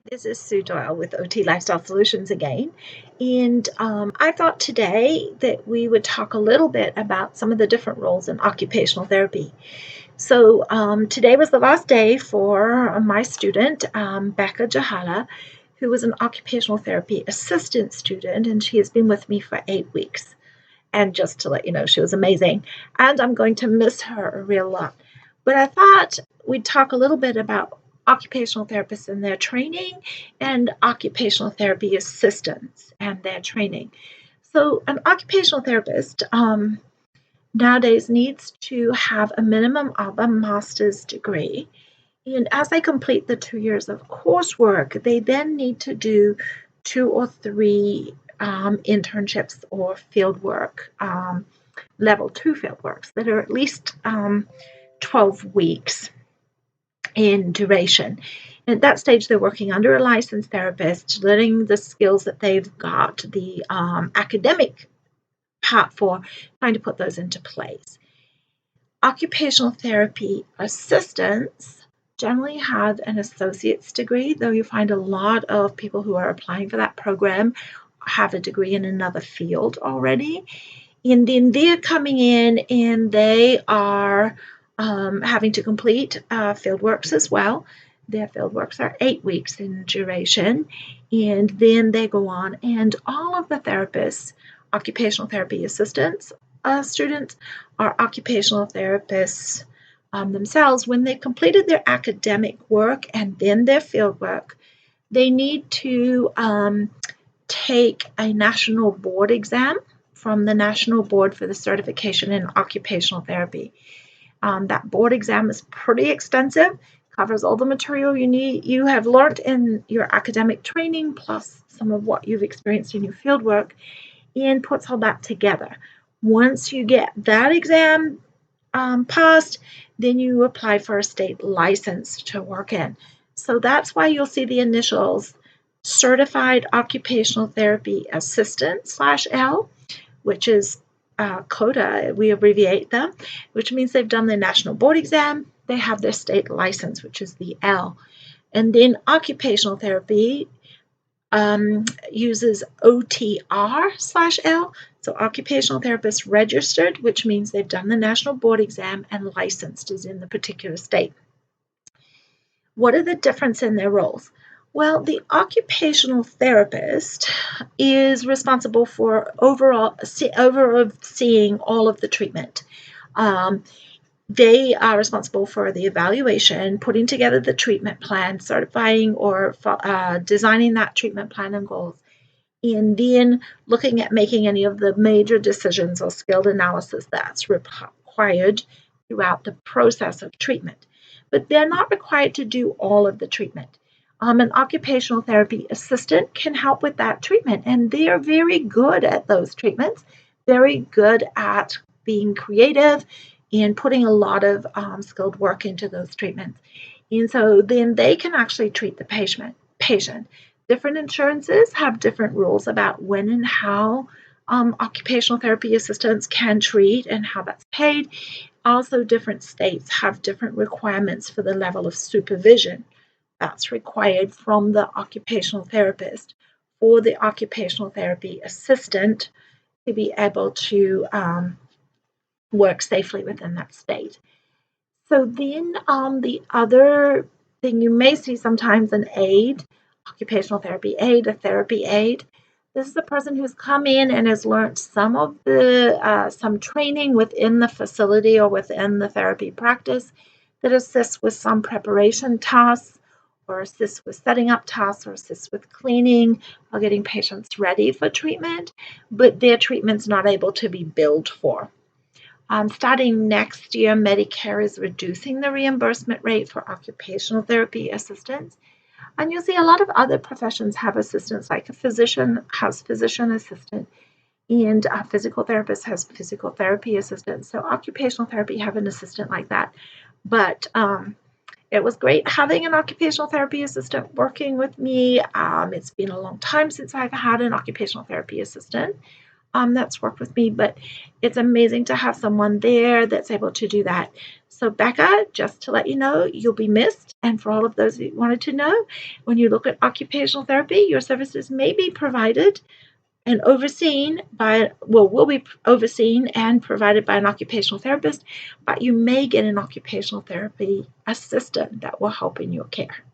This is Sue Doyle with OT Lifestyle Solutions again. And I thought today that we would talk a little bit about some of the different roles in occupational therapy. So today was the last day for my student, Becca Jahala, who was an occupational therapy assistant student, and she has been with me for 8 weeks. And just to let you know, she was amazing. And I'm going to miss her a real lot. But I thought we'd talk a little bit about occupational therapists and their training and occupational therapy assistants and their training. So, an occupational therapist nowadays needs to have a minimum of a master's degree. And as they complete the 2 years of coursework, they then need to do 2 or 3 internships or field work, level 2 field works that are at least 12 weeks in duration. And at that stage, they're working under a licensed therapist, learning the skills that they've got, the academic part for trying to put those into place. Occupational therapy assistants generally have an associate's degree, though you find a lot of people who are applying for that program have a degree in another field already. And then they're coming in and they are having to complete field works as well. Their field works are 8 weeks in duration, and then they go on. And all of the therapists, occupational therapy assistants, students are occupational therapists themselves. When they've completed their academic work and then their field work, they need to take a national board exam from the National Board for the Certification in Occupational Therapy. That board exam is pretty extensive, covers all the material you have learned in your academic training, plus some of what you've experienced in your field work, and puts all that together. Once you get that exam passed, then you apply for a state license to work in. So that's why you'll see the initials Certified Occupational Therapy Assistant /L, which is COTA, we abbreviate them, which means they've done their national board exam, they have their state license, which is the L. And then occupational therapy uses OTR /L, so occupational therapist registered, which means they've done the national board exam and licensed is in the particular state. What are the difference in their roles? Well, the occupational therapist is responsible for overseeing all of the treatment. They are responsible for the evaluation, putting together the treatment plan, certifying or designing that treatment plan and goals, and then looking at making any of the major decisions or skilled analysis that's required throughout the process of treatment. But they're not required to do all of the treatment. An occupational therapy assistant can help with that treatment, and they are very good at those treatments, very good at being creative and putting a lot of skilled work into those treatments. And so then they can actually treat the patient. Different insurances have different rules about when and how occupational therapy assistants can treat and how that's paid. Also, different states have different requirements for the level of supervision that's required from the occupational therapist for the occupational therapy assistant to be able to work safely within that state. So then the other thing you may see sometimes an aide, occupational therapy aide, a therapy aide. This is a person who's come in and has learned some training within the facility or within the therapy practice that assists with some preparation tasks, or assists with setting up tasks, or assists with cleaning or getting patients ready for treatment, but their treatment's not able to be billed for. Starting next year, Medicare is reducing the reimbursement rate for occupational therapy assistants. And you'll see a lot of other professions have assistants, like a physician has physician assistant, and a physical therapist has physical therapy assistant. So occupational therapy have an assistant like that. But it was great having an occupational therapy assistant working with me. It's been a long time since I've had an occupational therapy assistant that's worked with me, but it's amazing to have someone there that's able to do that. So, Becca, just to let you know, you'll be missed. And for all of those who wanted to know, when you look at occupational therapy, your services may be provided and overseen by, well, will be overseen and provided by an occupational therapist, but you may get an occupational therapy assistant that will help in your care.